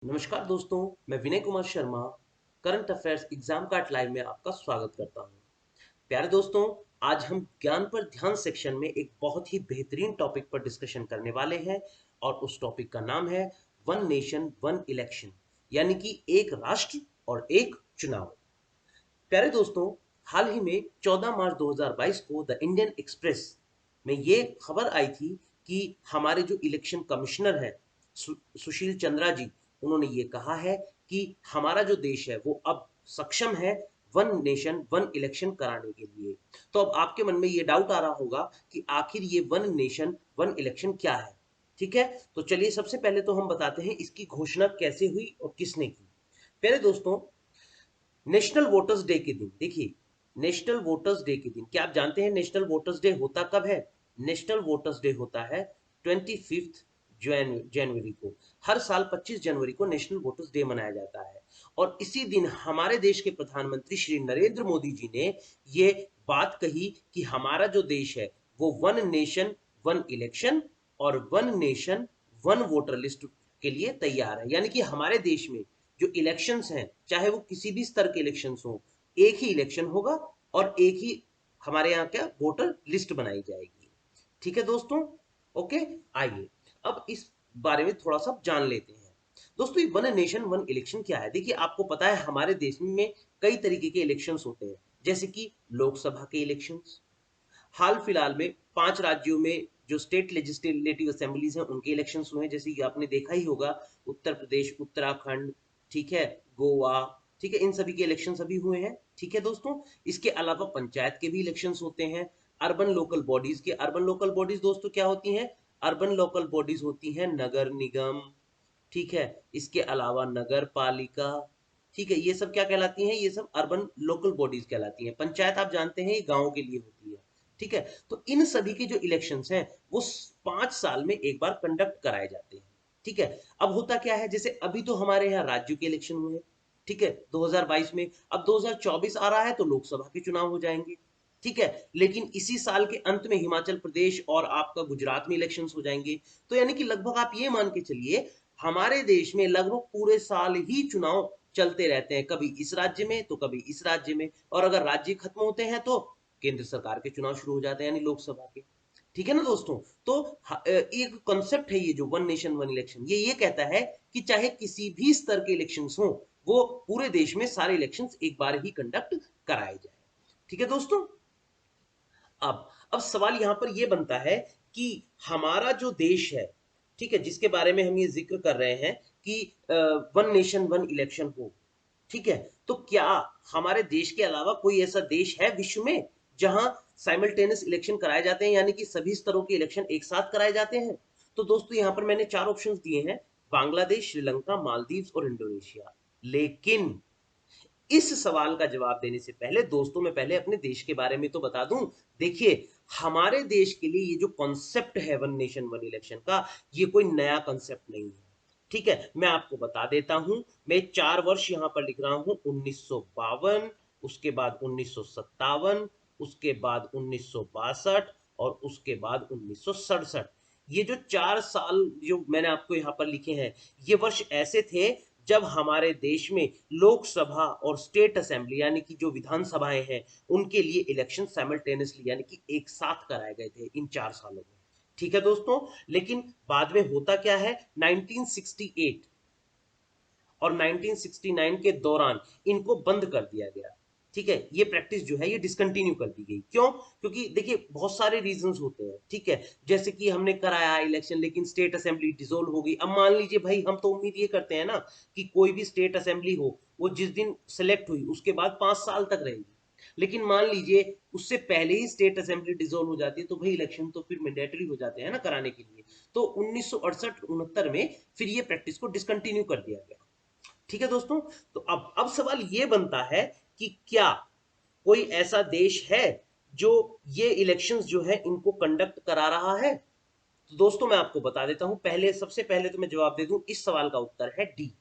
नमस्कार दोस्तों, मैं Vinay Kumar Sharma current affairs exam card live में आपका स्वागत करता हूं। प्यारे दोस्तों, आज हम ज्ञान पर ध्यान सेक्शन में एक बहुत ही बेहतरीन टॉपिक पर डिस्कशन करने वाले हैं और उस टॉपिक का नाम है वन नेशन वन इलेक्शन, यानी कि एक राष्ट्र और एक चुनाव। प्यारे दोस्तों, हाल ही में 14 मार्च 2022 को द इंडियन एक्सप्रेस में ये खबर आई थी कि हमारे जो इलेक्शन कमिश्नर है सुशील चंद्रा जी, उन्होंने ये कहा है कि हमारा जो देश है वो अब सक्षम है वन नेशन वन इलेक्शन कराने के लिए। तो अब आपके मन में ये डाउट आ रहा होगा कि आखिर ये वन नेशन वन इलेक्शन क्या है। ठीक है, तो चलिए सबसे पहले तो हम बताते हैं इसकी घोषणा कैसे हुई और किसने की। पहले दोस्तों, नेशनल वोटर्स डे के दिन देखिए, नेशनल वोटर्स डे के दिन क्या आप जानते हैं नेशनल वोटर्स डे होता कब है? नेशनल वोटर्स डे होता है 25 जनवरी को। हर साल 25 जनवरी को नेशनल वोटर्स डे मनाया जाता है और इसी दिन हमारे देश के प्रधानमंत्री श्री नरेंद्र मोदी जी ने ये बात कही कि हमारा जो देश है वो वन नेशन वन इलेक्शन और one nation one voter list के लिए तैयार है। यानी कि हमारे देश में जो इलेक्शंस हैं, चाहे वो किसी भी स्तर के इलेक्शंस हो, एक ही इलेक्शन होगा और एक ही हमारे यहाँ क्या वोटर लिस्ट बनाई जाएगी। ठीक है दोस्तों, ओके। आइए अब इस बारे में थोड़ा सा जान लेते हैं। दोस्तों, ये वन नेशन वन इलेक्शन क्या है? देखिए, आपको पता है हमारे देश में कई तरीके के इलेक्शंस होते हैं, जैसे कि लोकसभा के इलेक्शंस। हाल फिलहाल में 5 राज्यों में जो स्टेट लेजिस्लेटिव असेंबलीज हैं उनके इलेक्शंस हुए हैं, जैसे कि आपने देखा ही होगा उत्तर प्रदेश, उत्तराखंड, ठीक है, गोवा, ठीक है, इन सभी के इलेक्शंस अभी हुए हैं। ठीक है दोस्तों, इसके अलावा पंचायत के भी इलेक्शंस होते हैं। अर्बन लोकल बॉडीज के, अर्बन लोकल बॉडीज दोस्तों क्या होती हैं? अर्बन लोकल बॉडीज होती हैं नगर निगम, ठीक है, इसके अलावा नगर पालिका, ठीक है, ये सब क्या कहलाती हैं? ये सब अर्बन लोकल बॉडीज कहलाती हैं। पंचायत आप जानते हैं ये गांव के लिए होती है। ठीक है, तो इन सभी के जो इलेक्शंस हैं वो 5 साल में एक बार कंडक्ट कराए जाते हैं। ठीक है, अब होता क्या है, जैसे अभी तो हमारे यहाँ राज्यों के इलेक्शन हुए हैं, ठीक है, 2022 में। अब 2024 आ रहा है तो लोकसभा के चुनाव हो जाएंगे। ठीक है, लेकिन इसी साल के अंत में हिमाचल प्रदेश और आपका गुजरात में इलेक्शंस हो जाएंगे। तो यानी कि लगभग आप ये मान के चलिए हमारे देश में लगभग पूरे साल ही चुनाव चलते रहते हैं, कभी इस राज्य में तो कभी इस राज्य में, और अगर राज्य खत्म होते हैं तो केंद्र सरकार के चुनाव शुरू हो जाते हैं, यानी लोकसभा के। ठीक है ना दोस्तों? तो एक कॉन्सेप्ट है ये जो वन नेशन वन इलेक्शन, ये कहता है कि चाहे किसी भी स्तर के इलेक्शंस हो, वो पूरे देश में सारे इलेक्शंस एक बार ही कंडक्ट कराए जाए। ठीक है दोस्तों, अब सवाल यहां पर यह बनता है कि हमारा जो देश है, ठीक है, जिसके बारे में हम ये जिक्र कर रहे हैं कि वन नेशन वन इलेक्शन हो, ठीक है, तो क्या हमारे देश के अलावा कोई ऐसा देश है विश्व में जहां साइमल्टेनियस इलेक्शन कराए जाते हैं, यानी कि सभी स्तरों के इलेक्शन एक साथ कराए जाते हैं? तो दोस्तों यहां पर मैंने 4 ऑप्शंस दिए हैं, बांग्लादेश, श्रीलंका, मालदीव्स और इंडोनेशिया। लेकिन इस सवाल का जवाब देने से पहले दोस्तों मैं पहले अपने देश के बारे में तो बता दूं। देखिए, हमारे देश के लिए ये जो कॉन्सेप्ट है वन नेशन वन इलेक्शन का, ये कोई नया कॉन्सेप्ट नहीं है। ठीक है, मैं आपको बता देता हूं। मैं 4 वर्ष यहां पर लिख रहा हूं, 1952, उसके बाद 1957, उसके बाद 1962 और उसके बाद 1967। ये जो 4 साल जो मैंने आपको यहां पर लिखे हैं, ये वर्ष ऐसे थे जब हमारे देश में लोकसभा और स्टेट असेंबली, यानी कि जो विधानसभाएं हैं, उनके लिए इलेक्शन साइमल्टेनियसली यानी कि एक साथ कराए गए थे इन 4 सालों में। ठीक है दोस्तों, लेकिन बाद में होता क्या है, 1968 और 1969 के दौरान इनको बंद कर दिया गया। ठीक है, ये प्रैक्टिस जो है ये डिसकंटिन्यू कर दी गई। क्यों? क्योंकि देखिए बहुत सारे रीजंस होते हैं। ठीक है, जैसे कि हमने कराया इलेक्शन लेकिन स्टेट असेंबली डिसोल्व हो गई। अब मान लीजिए भाई, हम तो उम्मीद ये करते हैं ना कि कोई भी स्टेट असेंबली हो, वो जिस दिन सेलेक्ट हुई उसके बाद 5 साल तक रहेगी। लेकिन मान लीजिए उससे पहले ही स्टेट असेंबली डिसोल्व हो जाती है, तो भाई इलेक्शन तो फिर मैंडेटरी हो जाते हैं ना कराने के लिए। तो 1968-69 में फिर ये प्रैक्टिस को डिसकंटिन्यू कर दिया गया। ठीक है दोस्तों, तो अब सवाल ये बनता है कि क्या कोई ऐसा देश है जो ये इलेक्शंस जो है इनको कंडक्ट करा रहा है? तो दोस्तों मैं आपको बता देता हूं, पहले सबसे पहले तो मैं जवाब दे दूं, इस सवाल का उत्तर है डी।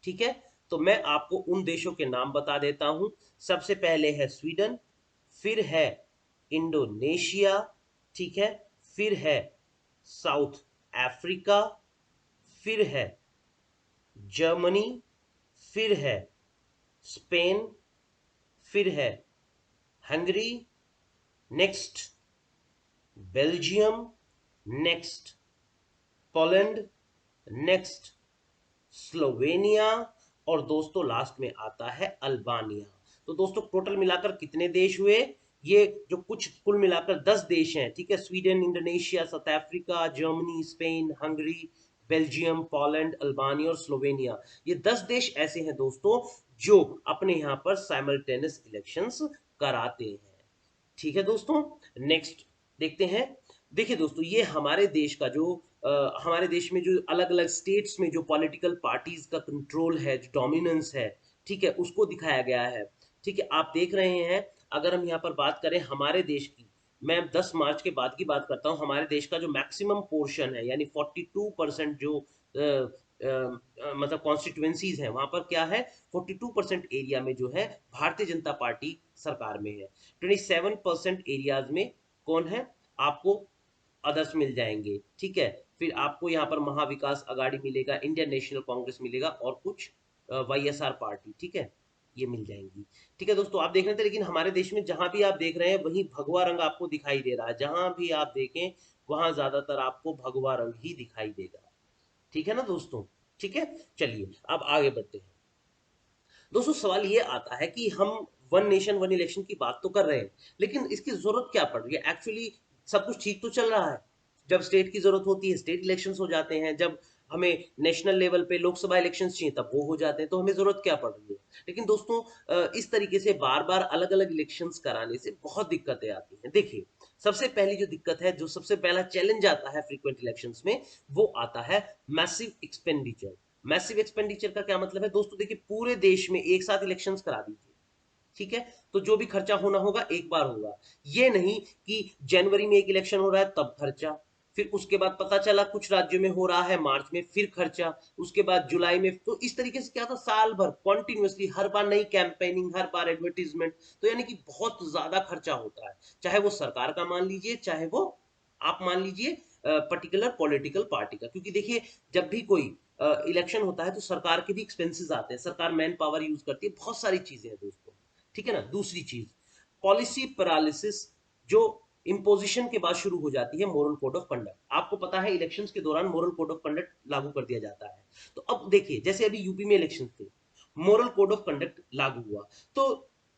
ठीक है, तो मैं आपको उन देशों के नाम बता देता हूं। सबसे पहले है स्वीडन, फिर है इंडोनेशिया, ठीक है, फिर है साउथ अफ्रीका, फिर है जर्मनी, फिर है स्पेन, फिर है Hungary, next Belgium, next Poland, next Slovenia, और दोस्तों लास्ट में आता है अल्बानिया। तो दोस्तों टोटल मिलाकर कितने देश हुए? ये जो कुछ कुल मिलाकर 10 देश हैं, ठीक है। Sweden, Indonesia, south Africa, Germany, Spain, Hungary, Belgium, Poland, Albania और स्लोवेनिया, ये 10 देश ऐसे हैं दोस्तों जो अपने यहाँ पर साइमल्टेनियस इलेक्शंस कराते हैं। ठीक है दोस्तों, नेक्स्ट देखते हैं। देखिए दोस्तों, ये हमारे देश का जो हमारे देश में जो अलग अलग स्टेट्स में जो पॉलिटिकल पार्टीज का कंट्रोल है, जो डोमिनेंस है, ठीक है, उसको दिखाया गया है। ठीक है, आप देख रहे हैं। अगर हम यहाँ पर बात करें हमारे देश की, मैं 10 मार्च के बाद की बात करता हूँ, हमारे देश का जो मैक्सिमम पोर्शन है यानी 42% जो मतलब कॉन्स्टिट्युएंसीज हैं, वहां पर क्या है, 42% एरिया में जो है भारतीय जनता पार्टी सरकार में है। 27% एरियाज में कौन है, आपको अदर्स मिल जाएंगे। ठीक है, फिर आपको यहाँ पर महाविकास अघाड़ी मिलेगा, इंडियन नेशनल कांग्रेस मिलेगा और कुछ वाईएसआर पार्टी, ठीक है, ये मिल जाएंगी। ठीक है दोस्तों, आप देख रहे थे, लेकिन हमारे देश में जहां भी आप देख रहे हैं वहीं भगवा रंग आपको दिखाई दे रहा है। जहां भी आप देखें वहां ज्यादातर आपको भगवा रंग ही दिखाई देगा। ठीक है ना दोस्तों? ठीक है, चलिए अब आगे बढ़ते हैं। दोस्तों सवाल ये आता है कि हम वन नेशन वन इलेक्शन की बात तो कर रहे हैं, लेकिन इसकी जरूरत क्या पड़ रही है? एक्चुअली सब कुछ ठीक तो चल रहा है। जब स्टेट की जरूरत होती है स्टेट इलेक्शंस हो जाते हैं, जब हमें नेशनल लेवल पे लोकसभा इलेक्शंस चाहिए तब वो हो जाते हैं, तो हमें जरूरत क्या पड़ रही है? लेकिन दोस्तों इस तरीके से बार बार अलग अलग इलेक्शंस कराने से बहुत दिक्कतें आती हैं। देखिए, सबसे पहली जो दिक्कत है, जो सबसे पहला चैलेंज आता है फ्रीक्वेंट इलेक्शंस में, वो आता है मैसिव एक्सपेंडिचर। मैसिव एक्सपेंडिचर का क्या मतलब है दोस्तों? देखिए, पूरे देश में एक साथ इलेक्शंस करा दीजिए, ठीक है, तो जो भी खर्चा होना होगा एक बार होगा। ये नहीं कि जनवरी में एक इलेक्शन हो रहा है तब खर्चा, फिर उसके बाद पता चला कुछ राज्यों में हो रहा है मार्च में फिर खर्चा, उसके बाद जुलाई में। तो इस तरीके से क्या होता, साल भर कॉन्टिन्यूसली हर बार नई कैंपेनिंग, हर बार एडवर्टीजमेंट, तो यानी कि बहुत ज्यादा खर्चा होता है। चाहे वो सरकार का मान लीजिए, चाहे वो आप मान लीजिए पर्टिकुलर पॉलिटिकल पार्टी का। क्योंकि देखिए, जब भी कोई इलेक्शन होता है तो सरकार के भी एक्सपेंसेस आते हैं, सरकार मैन पावर यूज करती है, बहुत सारी चीजें हैं दोस्तों। ठीक है ना? दूसरी चीज, पॉलिसी पैरालिसिस, जो इंपोजिशन के बाद शुरू हो जाती है मोरल कोड ऑफ कंडक्ट। आपको पता है इलेक्शंस के दौरान मोरल कोड ऑफ कंडक्ट लागू कर दिया जाता है। तो अब देखिए, जैसे अभी यूपी में इलेक्शन थे, मोरल कोड ऑफ कंडक्ट लागू हुआ, तो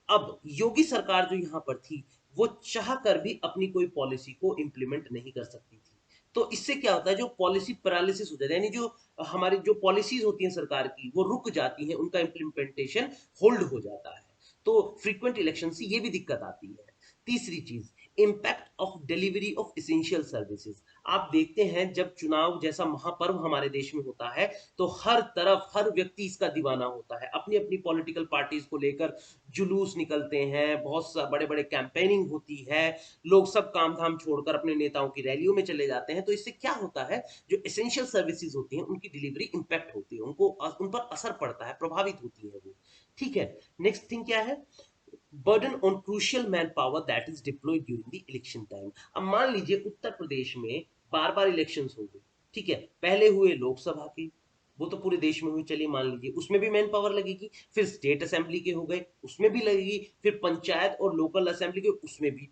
अब योगी सरकार जो यहां पर थी, वो चाह कर भी अपनी कोई पॉलिसी को इंप्लीमेंट नहीं कर सकती थी। तो इससे क्या होता है, जो पॉलिसी पैरालिसिस हो जाता है, यानी जो हमारी जो पॉलिसीज होती हैं सरकार की, वो रुक जाती हैं, उनका इंप्लीमेंटेशन होल्ड हो जाता है। तो फ्रीक्वेंट इलेक्शन से ये भी दिक्कत आती है। तीसरी चीज, impact of delivery of essential services. आप देखते हैं जब चुनाव जैसा महापर्व हमारे देश में होता है, तो हर तरफ हर व्यक्ति इसका दीवाना होता है, अपनी अपनी पॉलिटिकल पार्टीज को लेकर जुलूस निकलते हैं, बहुत बड़े बड़े कैंपेनिंग होती है, लोग सब काम धाम छोड़कर अपने नेताओं की रैलियों में चले जाते हैं। तो इससे क्या होता है, जो एसेंशियल सर्विसेज होती हैं उनकी डिलीवरी इंपैक्ट होती है, उनको उन पर असर पड़ता है, प्रभावित होती है वो। ठीक है, नेक्स्ट थिंग क्या है, burden on crucial manpower that is deployed during the election time. अब मान लीजिए उत्तर प्रदेश में बार बार इलेक्शंस हो गए, ठीक है, पहले हुए लोकसभा के, वो तो पूरे देश में हुई, चलिए मान लीजिए उसमें भी मैन पावर लगेगी, फिर स्टेट असेंबली के हो गए उसमें भी लगेगी, फिर पंचायत और लोकल असेंबली के उसमें भी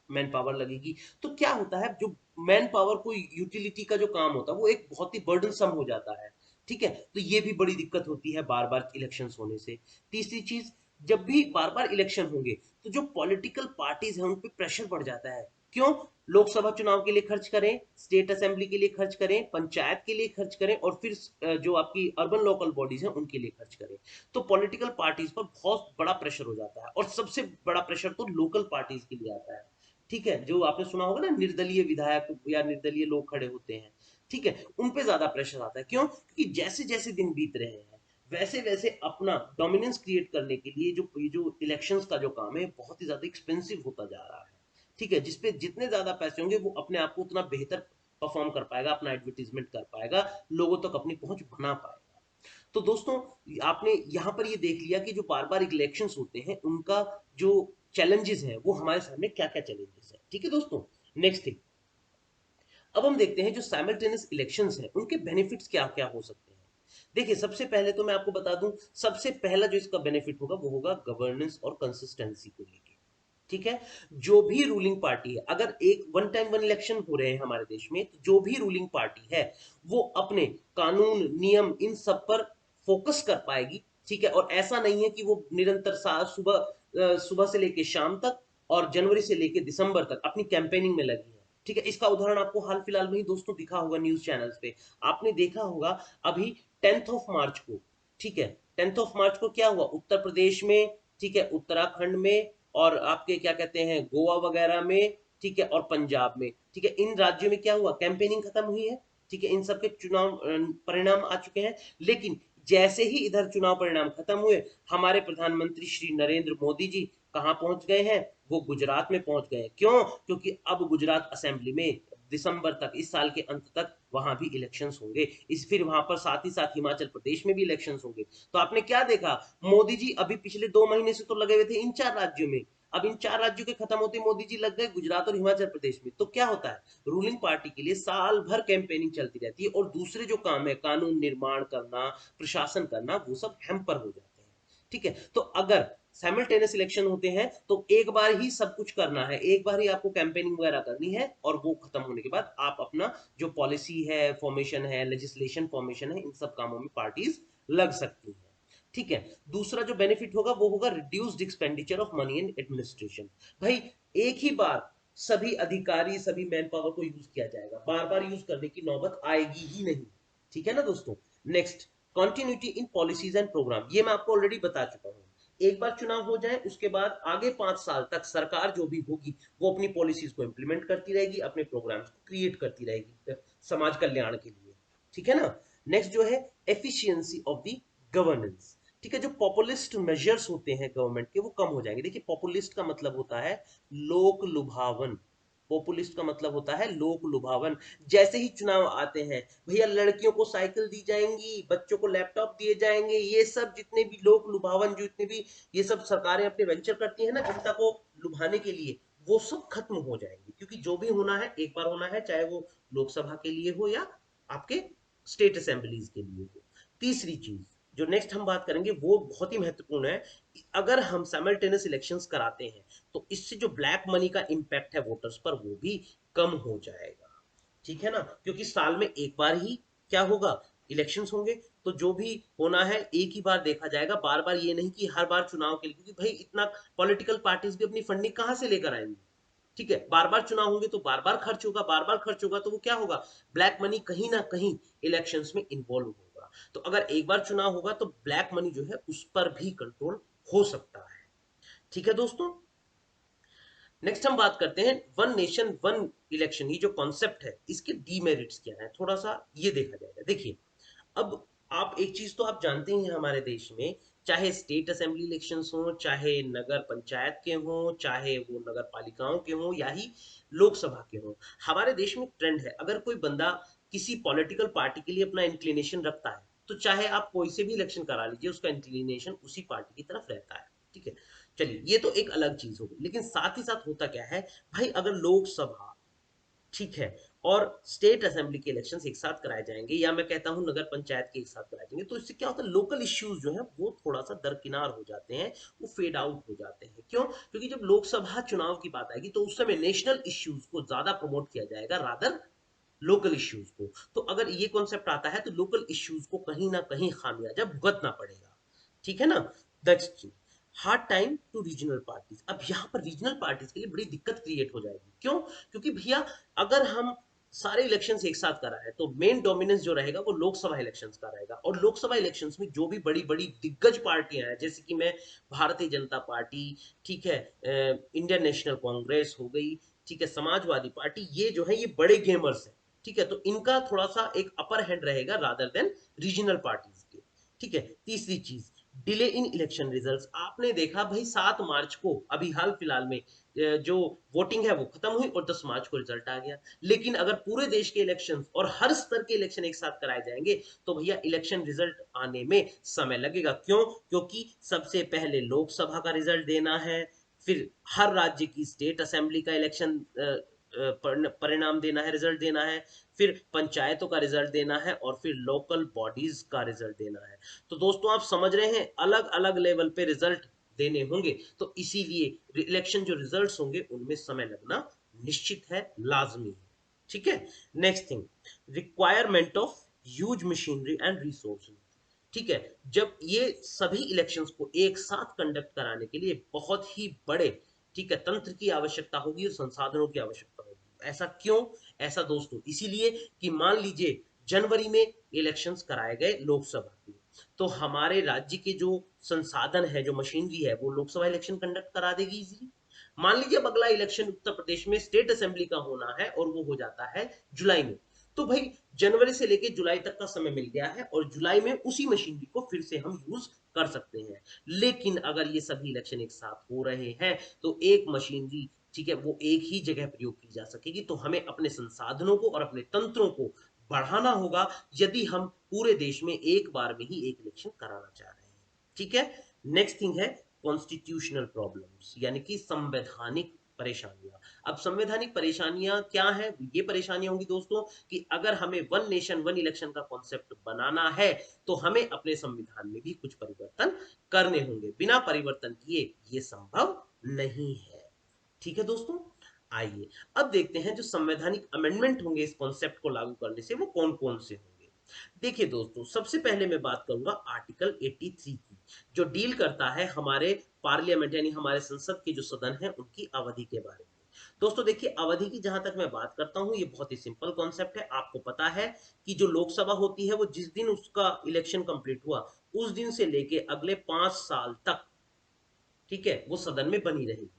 मैन पावर लगेगी। तो क्या होता है, जो मैन पावर को यूटिलिटी का जो काम होता है वो एक बहुत ही बर्डन सम हो जाता है। ठीक है, तो ये भी बड़ी दिक्कत होती है बार बार इलेक्शंस होने से। तीसरी चीज, जब भी बार बार इलेक्शन होंगे तो जो पॉलिटिकल पार्टीज हैं उन पे प्रेशर बढ़ जाता है। क्यों? लोकसभा चुनाव के लिए खर्च करें, स्टेट असेंबली के लिए खर्च करें, पंचायत के लिए खर्च करें, और फिर जो आपकी अर्बन लोकल बॉडीज हैं उनके लिए खर्च करें। तो पॉलिटिकल पार्टीज पर बहुत बड़ा प्रेशर हो जाता है, और सबसे बड़ा प्रेशर तो लोकल पार्टीज के लिए आता है। ठीक है, जो आपने सुना होगा ना, निर्दलीय विधायक या निर्दलीय लोग खड़े होते हैं, ठीक है, उन पे ज्यादा प्रेशर आता है। क्यों? क्योंकि जैसे जैसे दिन बीत रहे हैं वैसे वैसे अपना डोमिनेंस क्रिएट करने के लिए जो ये जो इलेक्शंस का जो काम है बहुत ही ज्यादा एक्सपेंसिव होता जा रहा है। ठीक है, जिसपे जितने ज्यादा पैसे होंगे वो अपने आप को उतना बेहतर परफॉर्म कर पाएगा, अपना एडवर्टीजमेंट कर पाएगा, लोगों तक अपनी पहुंच बना पाएगा। तो दोस्तों, आपने यहां पर ये देख लिया कि जो बार बार इलेक्शंस होते हैं उनका जो चैलेंजेस है वो हमारे सामने क्या क्या चैलेंजेस है। ठीक है दोस्तों, नेक्स्ट थिंग, अब हम देखते हैं जो साइमल्टेनियस इलेक्शंस हैं उनके बेनिफिट्स क्या क्या हो सकते हैं। देखिए, सबसे पहले तो मैं आपको बता दूं, सबसे पहला जो इसका बेनिफिट होगा वो होगा गवर्नेंस और कंसिस्टेंसी को लेके। ठीक है, जो भी रूलिंग पार्टी है, अगर एक वन टाइम वन इलेक्शन हो रहे हैं हमारे देश में, तो जो भी रूलिंग पार्टी है वो अपने कानून नियम इन सब पर फोकस कर पाएगी। ठीक है, और ऐसा नहीं है कि वो निरंतर सुबह से लेके शाम तक और जनवरी से लेके दिसंबर तक अपनी कैंपेनिंग में लगी है। ठीक है, इसका उदाहरण आपको हाल फिलहाल में ही दोस्तों दिखा होगा न्यूज चैनल्स पे। आपने देखा होगा अभी 10 मार्च को, ठीक है, 10 मार्च को क्या हुआ उत्तर प्रदेश में, ठीक है, उत्तराखंड में, और आपके क्या कहते हैं गोवा वगैरह में, ठीक है, और पंजाब में। ठीक है, इन राज्यों में क्या हुआ, कैंपेनिंग खत्म हुई है। ठीक है, इन सबके चुनाव परिणाम आ चुके हैं। लेकिन जैसे ही इधर चुनाव परिणाम खत्म हुए, हमारे प्रधानमंत्री श्री नरेंद्र मोदी जी कहां पहुंच गए हैं, वो गुजरात में पहुंच गए हैं। क्यों? क्योंकि अब गुजरात असेंबली में दिसंबर तक, इस साल के अंत तक वहां भी इलेक्शंस होंगे। इस फिर वहां पर साथ ही साथ हिमाचल प्रदेश में भी इलेक्शंस होंगे। तो आपने क्या देखा, मोदी जी अभी पिछले 2 महीने से तो लगे हुए थे इन 4 राज्यों में। अब इन 4 राज्यों के खत्म होते मोदी जी लग गए गुजरात और हिमाचल प्रदेश में। तो क्या होता है, रूलिंग पार्टी के लिए साल भर कैंपेनिंग चलती रहती है, और दूसरे जो काम है कानून निर्माण करना, प्रशासन करना, वो सब हैम्पर हो जाते हैं। ठीक है, तो अगर साइमल्टेनियस इलेक्शन होते हैं तो एक बार ही सब कुछ करना है, एक बार ही आपको कैंपेनिंग वगैरह करनी है, और वो खत्म होने के बाद आप अपना जो पॉलिसी है फॉर्मेशन है, लेजिस्लेशन फॉर्मेशन है, इन सब कामों में पार्टीज लग सकती हैं। ठीक है, दूसरा जो बेनिफिट होगा वो होगा reduced expenditure of money in administration. भाई, एक ही बार सभी अधिकारी सभी मैन पावर को यूज किया जाएगा, बार बार यूज करने की नौबत आएगी ही नहीं। ठीक है ना दोस्तों। Next, continuity in policies and program, ये मैं आपको ऑलरेडी बता चुका हूं। एक बार चुनाव हो जाए उसके बाद आगे 5 साल तक सरकार जो भी होगी वो अपनी पॉलिसीज को इंप्लीमेंट करती रहेगी, अपने प्रोग्राम्स को क्रिएट करती रहेगी समाज कल्याण के लिए। ठीक है ना। नेक्स्ट जो है एफिशिएंसी ऑफ द गवर्नेंस। ठीक है, जो पॉपुलिस्ट मेजर्स होते हैं गवर्नमेंट के वो कम हो जाएंगे। देखिए, पॉपुलिस्ट का मतलब होता है लोक लुभावन। पॉपुलिस्ट का मतलब होता है लोक लुभावन। जैसे ही चुनाव आते हैं, भैया लड़कियों को साइकिल दी जाएंगी, बच्चों को लैपटॉप दिए जाएंगे, ये सब जितने भी लोक लुभावन, जो इतने भी ये सब सरकारें अपने वेंचर करती है ना जनता को लुभाने के लिए, वो सब खत्म हो जाएंगे। क्योंकि जो भी होना है एक बार होना है, चाहे वो लोकसभा के लिए हो या आपके स्टेट असेंबलीज के लिए हो। तीसरी चीज जो नेक्स्ट हम बात करेंगे वो बहुत ही महत्वपूर्ण है। अगर हम साइमल्टेनियस इलेक्शंस कराते हैं तो इससे जो ब्लैक मनी का इंपैक्ट है वोटर्स पर वो भी कम हो जाएगा। ठीक है ना, क्योंकि साल में एक बार ही क्या होगा, इलेक्शंस होंगे। तो जो भी होना है एक ही बार देखा जाएगा, बार बार ये नहीं कि हर बार चुनाव के लिए, क्योंकि भाई इतना पॉलिटिकल पार्टीज भी अपनी फंडिंग कहां से लेकर आएंगी। ठीक है, बार बार चुनाव होंगे तो बार बार खर्च होगा, बार बार खर्च होगा तो वो क्या होगा, ब्लैक मनी कहीं ना कहीं इलेक्शंस में इन्वॉल्व होगा। तो अगर एक बार चुनाव होगा तो ब्लैक मनी जो है उस पर भी कंट्रोल हो सकता है। ठीक है दोस्तों। नेक्स्ट हम बात करते हैं वन नेशन वन इलेक्शन, ये जो कॉन्सेप्ट है इसके डीमेरिट्स क्या है, थोड़ा सा ये देखा जाएगा। देखिए, अब आप एक चीज तो आप जानते ही हैं, हमारे देश में चाहे स्टेट असेंबली इलेक्शंस हो, चाहे नगर पंचायत के हो, चाहे वो नगर पालिकाओं के हो या ही लोकसभा के हो, हमारे देश में ट्रेंड है, अगर कोई बंदा किसी पॉलिटिकल पार्टी के लिए अपना इंक्लिनेशन रखता है तो चाहे आप कोई से भी इलेक्शन करा लीजिए, उसका इंक्लिनेशन उसी पार्टी की तरफ रहता है। ठीक है, चलिए ये तो एक अलग चीज हो गई। लेकिन साथ ही साथ होता क्या है भाई, अगर लोकसभा, ठीक है, और स्टेट असेंबली के इलेक्शंस एक साथ कराए जाएंगे, या मैं कहता हूं नगर पंचायत के एक साथ कराए जाएंगे, तो इससे क्या होता है, लोकल इश्यूज जो है वो थोड़ा सा दरकिनार हो जाते हैं, वो फेड आउट हो जाते हैं। क्यों? क्योंकि जब लोकसभा चुनाव की बात आएगी तो उस समय नेशनल इश्यूज को ज्यादा प्रमोट किया जाएगा रादर लोकल इश्यूज को। तो अगर ये कॉन्सेप्ट आता है तो लोकल इश्यूज को कहीं ना कहीं खामियाजा भुगतना पड़ेगा। ठीक है ना। Next, hard time to regional parties. अब यहाँ पर रीजनल पार्टीज के लिए बड़ी दिक्कत क्रिएट हो जाएगी। क्यों? क्योंकि भैया अगर हम सारे इलेक्शंस एक साथ करा है तो मेन डोमिनेंस जो रहेगा वो लोकसभा इलेक्शंस का रहेगा, और लोकसभा इलेक्शंस में जो भी बड़ी बड़ी दिग्गज पार्टियां हैं, जैसे कि मैं भारतीय जनता पार्टी, ठीक है, इंडियन नेशनल कांग्रेस हो गई, ठीक है, समाजवादी पार्टी, ये जो है ये बड़े गेमर्स हैं। ठीक है, तो इनका थोड़ा सा एक अपर हैंड रहेगा रादर देन रीजनल पार्टीज के। ठीक है, तीसरी चीज, डिले इन इलेक्शन रिजल्ट्स। आपने देखा भाई 7 मार्च को अभी हाल फिलहाल में जो वोटिंग है वो खत्म हुई और 10 मार्च को रिजल्ट आ गया। लेकिन अगर पूरे देश के इलेक्शन और हर स्तर के इलेक्शन एक साथ कराए जाएंगे तो भैया इलेक्शन रिजल्ट आने में समय लगेगा। क्यों? क्योंकि सबसे पहले लोकसभा का रिजल्ट देना है, फिर हर राज्य की स्टेट असेंबली का इलेक्शन परिणाम देना है, रिजल्ट देना है, फिर पंचायतों का रिजल्ट देना है और फिर लोकल बॉडीज का रिजल्ट देना है। तो दोस्तों आप समझ रहे हैं अलग अलग लेवल पे रिजल्ट देने होंगे, तो इसीलिए इलेक्शन जो रिजल्ट्स होंगे उनमें समय लगना निश्चित है, लाजमी है। ठीक है। Next thing, requirement of huge machinery and resources. ठीक है, जब ये सभी इलेक्शंस को एक साथ कंडक्ट कराने के लिए बहुत ही बड़े, ठीक है, तंत्र की आवश्यकता होगी और संसाधनों की आवश्यकता होगी। ऐसा क्यों? ऐसा दोस्तों इसीलिए कि मान लीजिए जनवरी में इलेक्शंस कराए गए लोकसभा के, तो हमारे राज्य के जो संसाधन है, जो मशीनरी है, वो लोकसभा इलेक्शन कंडक्ट करा देगी इजीली। मान लीजिए अब अगला इलेक्शन उत्तर प्रदेश में स्टेट असेंबली का होना है और वो हो जाता है जुलाई में, तो भाई जनवरी से लेकर जुलाई तक का समय मिल गया है और जुलाई में उसी मशीनरी को फिर से हम यूज कर सकते हैं। लेकिन अगर ये सभी इलेक्शन एक साथ हो रहे हैं तो एक मशीनरी, ठीक है, वो एक ही जगह प्रयोग की जा सकेगी। तो हमें अपने संसाधनों को और अपने तंत्रों को बढ़ाना होगा यदि हम पूरे देश में एक बार में ही एक इलेक्शन कराना चाह रहे हैं। ठीक है। नेक्स्ट थिंग है कॉन्स्टिट्यूशनल प्रॉब्लम्स, यानी कि संवैधानिक परेशानियां। अब संवैधानिक परेशानियां क्या है? ये परेशानियां होंगी दोस्तों कि अगर हमें वन नेशन वन इलेक्शन का कॉन्सेप्ट बनाना है तो हमें अपने संविधान में भी कुछ परिवर्तन करने होंगे। बिना परिवर्तन किए ये संभव नहीं है। ठीक है दोस्तों। आइए अब देखते हैं जो संवैधानिक अमेंडमेंट होंगे इस कॉन्सेप्ट को लागू करने से, वो कौन कौन से होंगे। देखिए दोस्तों, सबसे पहले मैं बात करूंगा आर्टिकल 83 की, जो डील करता है हमारे पार्लियामेंट यानी हमारे संसद के जो सदन है उनकी अवधि के बारे में। दोस्तों देखिए, अवधि की जहां तक मैं बात करता हूं, ये बहुत ही सिंपल कॉन्सेप्ट है। आपको पता है कि जो लोकसभा होती है वो जिस दिन उसका इलेक्शन कंप्लीट हुआ उस दिन से लेके अगले 5 साल तक, ठीक है, वो सदन में बनी रहेगी।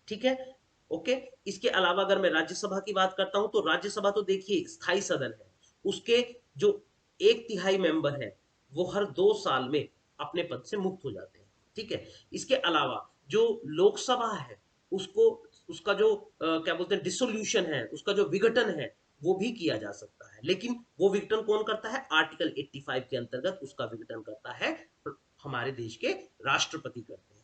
ठीक है। ओके। इसके अलावा अगर मैं राज्यसभा की बात करता हूं तो राज्यसभा तो देखिए स्थायी सदन है, उसके जो 1/3 मेंबर है वो हर 2 साल में अपने पद से मुक्त हो जाते हैं। ठीक है। इसके अलावा जो लोकसभा है उसको, उसका जो क्या बोलते हैं डिसोल्यूशन है, उसका जो विघटन है वो भी किया जा सकता है। लेकिन वो विघटन कौन करता है? आर्टिकल 85 के अंतर्गत उसका विघटन करता है हमारे देश के राष्ट्रपति करते हैं।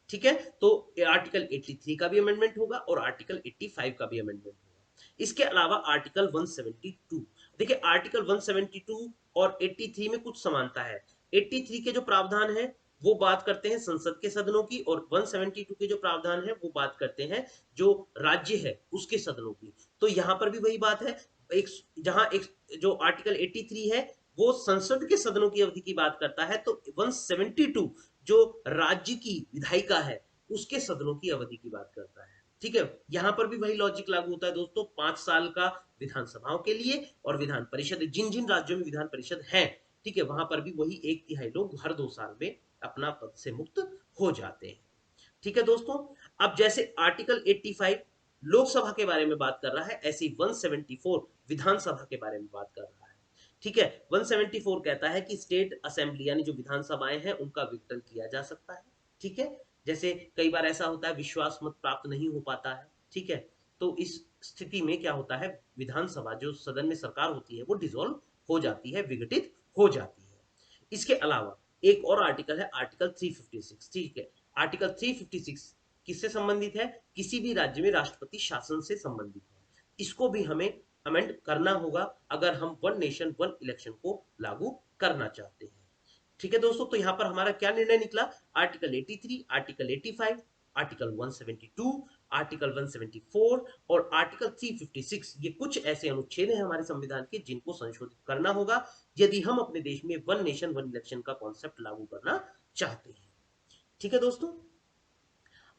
ठीक है। तो आर्टिकल 83 का भी अमेंडमेंट होगा और आर्टिकल 85 का भी अमेंडमेंट होगा। इसके अलावा आर्टिकल 172, देखिए आर्टिकल 172 और 83 में कुछ समानता है। 83 के जो प्रावधान है वो बात करते हैं संसद के सदनों की, और 172 के जो प्रावधान है वो बात करते हैं जो राज्य है उसके सदनों की। तो यहां पर भी वही बात है, एक जहां एक जो आर्टिकल 83 है वो संसद के सदनों की अवधि की बात करता है, तो 172 जो राज्य की विधायिका है उसके सदनों की अवधि की बात करता है। ठीक है। यहां पर भी वही लॉजिक लागू होता है दोस्तों, 5 साल का विधानसभाओं के लिए और विधान परिषद, जिन जिन राज्यों में विधान परिषद है, ठीक है, वहां पर भी वही 1/3 लोग हर 2 साल में अपना पद से मुक्त हो जाते हैं। ठीक है दोस्तों। अब जैसे आर्टिकल 85 लोकसभा के बारे में बात कर रहा है, ऐसी 174 विधानसभा के बारे में बात कर रहा है। ठीक है। 174 कहता है कि स्टेट असेंबली यानी जो विधानसभाएं हैं उनका विघटन किया जा सकता है। ठीक है। जैसे कई बार ऐसा होता है विश्वास मत प्राप्त नहीं हो पाता है, ठीक है, तो इस स्थिति में क्या होता है, विधानसभा जो सदन में सरकार होती है वो डिसॉल्व हो जाती है, विघटित हो जाती है। इसके अलावा एक और आर्टिकल है आर्टिकल 356। ठीक है। आर्टिकल 356 किससे संबंधित है? किसी भी राज्य में राष्ट्रपति शासन से संबंधित है। इसको भी हमें अमेंड करना होगा अगर हम वन नेशन वन इलेक्शन को लागू करना चाहते हैं। ठीक है दोस्तों। तो यहां पर हमारा क्या निर्णय निकला? आर्टिकल 83, आर्टिकल 85, आर्टिकल 172, आर्टिकल 174 और आर्टिकल 356, ये कुछ ऐसे अनुच्छेद हैं हमारे संविधान के जिनको संशोधित करना होगा यदि हम अपने देश में वन नेशन वन इलेक्शन का कॉन्सेप्ट लागू करना चाहते हैं। ठीक है दोस्तों।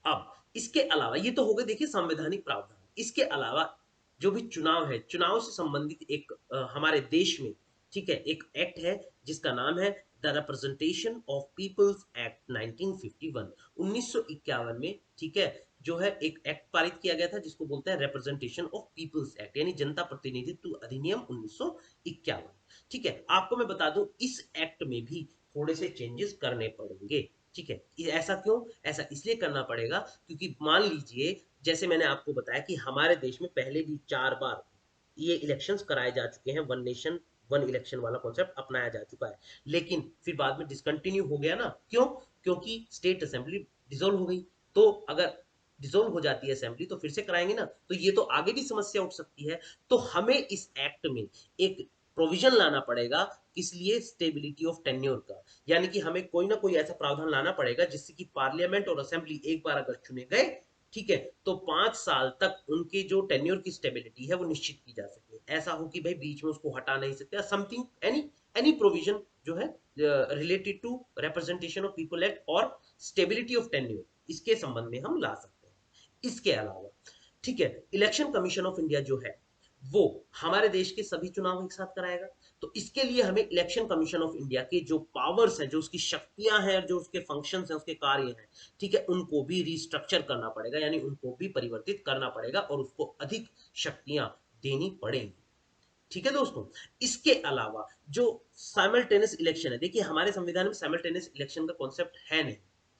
अब इसके अलावा ये तो हो गए देखिए संवैधानिक प्रावधान। इसके अलावा जो भी चुनाव है, चुनाव से संबंधित एक हमारे देश में, ठीक है, एक एक्ट है जिसका नाम है the representation of people's act 1951, 1951 में, ठीक है, जो है एक एक्ट पारित किया गया था जिसको बोलते हैं रिप्रेजेंटेशन ऑफ पीपल्स एक्ट यानी जनता प्रतिनिधित्व अधिनियम 1951। ठीक है। आपको मैं बता दूं इस एक्ट में भी थोड़े से चेंजेस करने पड़ेंगे। ठीक है। ऐसा क्यों? ऐसा इसलिए करना पड़ेगा क्योंकि मान लीजिए जैसे मैंने आपको बताया कि हमारे देश में पहले भी 4 बार ये इलेक्शंस कराए जा चुके हैं, वन नेशन वन इलेक्शन वाला कॉन्सेप्ट अपनाया जा चुका है, लेकिन फिर बाद में डिसकंटिन्यू हो गया ना। क्यों? क्योंकि स्टेट असेंबली डिसॉल्व हो गई। तो अगर डिसॉल्व हो जाती है असेंबली तो फिर से कराएंगे ना, तो ये तो आगे भी समस्या उठ सकती है। तो हमें इस एक्ट में एक प्रोविजन लाना पड़ेगा, किस लिए, स्टेबिलिटी ऑफ टेन्योर का। यानी कि हमें कोई ना कोई ऐसा प्रावधान लाना पड़ेगा जिससे कि पार्लियामेंट और असेंबली एक बार अगर चुने गए, ठीक है, तो 5 साल तक उनके जो टेन्योर की स्टेबिलिटी है वो निश्चित की जा सके। ऐसा हो कि भाई बीच में उसको हटा नहीं सकते, समथिंग एनी एनी प्रोविजन जो है related to representation of people act और स्टेबिलिटी ऑफ टेन्योर, इसके संबंध में हम ला सकते हैं। इसके अलावा, ठीक है, इलेक्शन कमीशन ऑफ इंडिया जो है वो हमारे देश के सभी चुनाव एक साथ कराएगा। तो इसके लिए हमें इलेक्शन कमीशन ऑफ इंडिया के जो पावर्स हैं, जो उसकी शक्तियां हैं, जो उसके फंक्शंस हैं, उसके कार्य हैं, ठीक है, उनको भी रिस्ट्रक्चर करना पड़ेगा, यानी उनको भी परिवर्तित करना पड़ेगा और उसको अधिक शक्तियां देनी पड़ेंगी। ठीक है दोस्तों। इसके अलावा जो साइमल्टेनियस इलेक्शन है, देखिए हमारे संविधान में साइमल्टेनियस इलेक्शन का कॉन्सेप्ट है नहीं,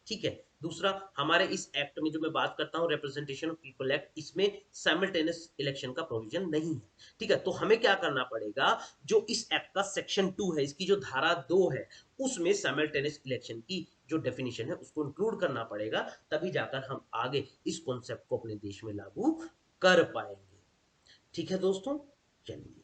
ठीक है। दूसरा, हमारे इस एक्ट में जो मैं बात करता हूं रिप्रेजेंटेशन ऑफ पीपल एक्ट, इसमें साइमल्टेनियस इलेक्शन का प्रोविजन नहीं है, ठीक है। तो हमें क्या करना पड़ेगा, जो इस एक्ट का सेक्शन 2 है, इसकी जो धारा 2 है, उसमें साइमल्टेनियस इलेक्शन की जो डेफिनेशन है उसको इंक्लूड करना पड़ेगा, तभी जाकर हम आगे इस कॉन्सेप्ट को अपने देश में लागू कर पाएंगे। ठीक है दोस्तों। चलिए,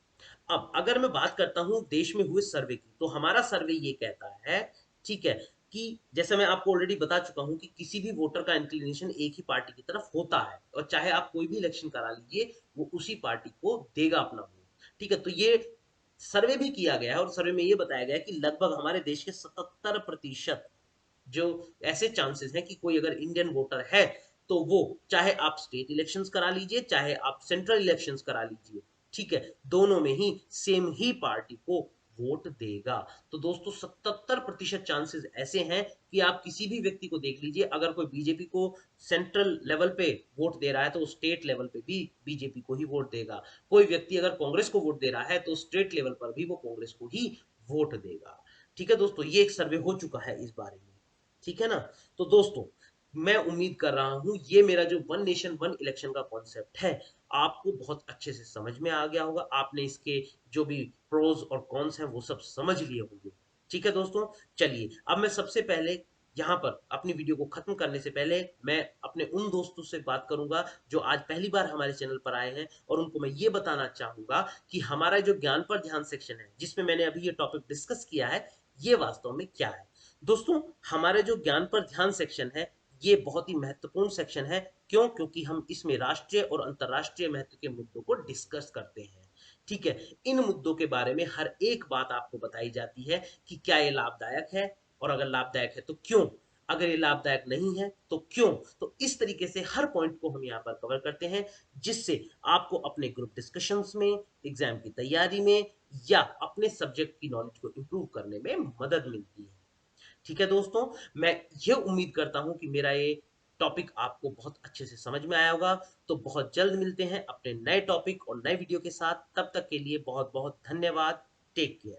अब अगर मैं बात करता हूं देश में हुए सर्वे की, तो हमारा सर्वे ये कहता है, ठीक है, कि जैसे मैं आपको ऑलरेडी बता चुका हूं कि किसी भी वोटर का इंक्लिनेशन एक ही पार्टी की तरफ होता है, और चाहे आप कोई भी इलेक्शन करा लीजिए वो उसी पार्टी को देगा अपना वोट, ठीक है। तो ये सर्वे भी किया गया है और सर्वे में ये बताया गया है कि लगभग हमारे देश के 77% जो ऐसे चांसेस हैं कि कोई अगर इंडियन वोटर है, तो वो, चाहे आप स्टेट इलेक्शंस करा लीजिए चाहे आप सेंट्रल इलेक्शंस करा लीजिए, ठीक है, दोनों में ही सेम ही पार्टी को वोट देगा। तो दोस्तों 77% चांसेस ऐसे हैं कि आप किसी भी व्यक्ति को देख लीजिए, अगर कोई बीजेपी को सेंट्रल लेवल पे वोट दे रहा है तो स्टेट लेवल पे भी बीजेपी को ही वोट देगा। कोई व्यक्ति अगर कांग्रेस को वोट दे रहा है तो स्टेट लेवल पर भी वो कांग्रेस को ही वोट देगा। ठीक है दोस्तों, ये एक सर्वे हो चुका है इस बारे में, ठीक है ना। तो दोस्तों, मैं उम्मीद कर रहा हूं ये मेरा जो वन नेशन वन इलेक्शन का कॉन्सेप्ट है आपको बहुत अच्छे से समझ में आ गया होगा, आपने इसके जो भी प्रोज और कॉन्स हैं वो सब समझ लिए होंगे। ठीक है दोस्तों। चलिए, अब मैं सबसे पहले यहाँ पर अपनी वीडियो को खत्म करने से पहले मैं अपने उन दोस्तों से बात करूंगा जो आज पहली बार हमारे चैनल पर आए हैं, और उनको मैं ये बताना चाहूंगा कि हमारा जो ज्ञान पर ध्यान सेक्शन है जिसमें मैंने अभी ये टॉपिक डिस्कस किया है, ये वास्तव में क्या है। दोस्तों, हमारे जो ज्ञान पर ध्यान सेक्शन है ये बहुत ही महत्वपूर्ण सेक्शन है। क्यों? क्योंकि हम इसमें राष्ट्रीय और अंतर्राष्ट्रीय महत्व के मुद्दों को डिस्कस करते हैं, ठीक है। इन मुद्दों के बारे में हर एक बात आपको बताई जाती है कि क्या ये लाभदायक है, और अगर लाभदायक है तो क्यों, अगर ये लाभदायक नहीं है तो क्यों। तो इस तरीके से हर पॉइंट को हम यहाँ पर कवर करते हैं, जिससे आपको अपने ग्रुप डिस्कशंस में, एग्जाम की तैयारी में, या अपने सब्जेक्ट की नॉलेज को इंप्रूव करने में मदद मिलती है। ठीक है दोस्तों, मैं ये उम्मीद करता हूं कि मेरा ये टॉपिक आपको बहुत अच्छे से समझ में आया होगा। तो बहुत जल्द मिलते हैं अपने नए टॉपिक और नए वीडियो के साथ, तब तक के लिए बहुत बहुत धन्यवाद। Take care.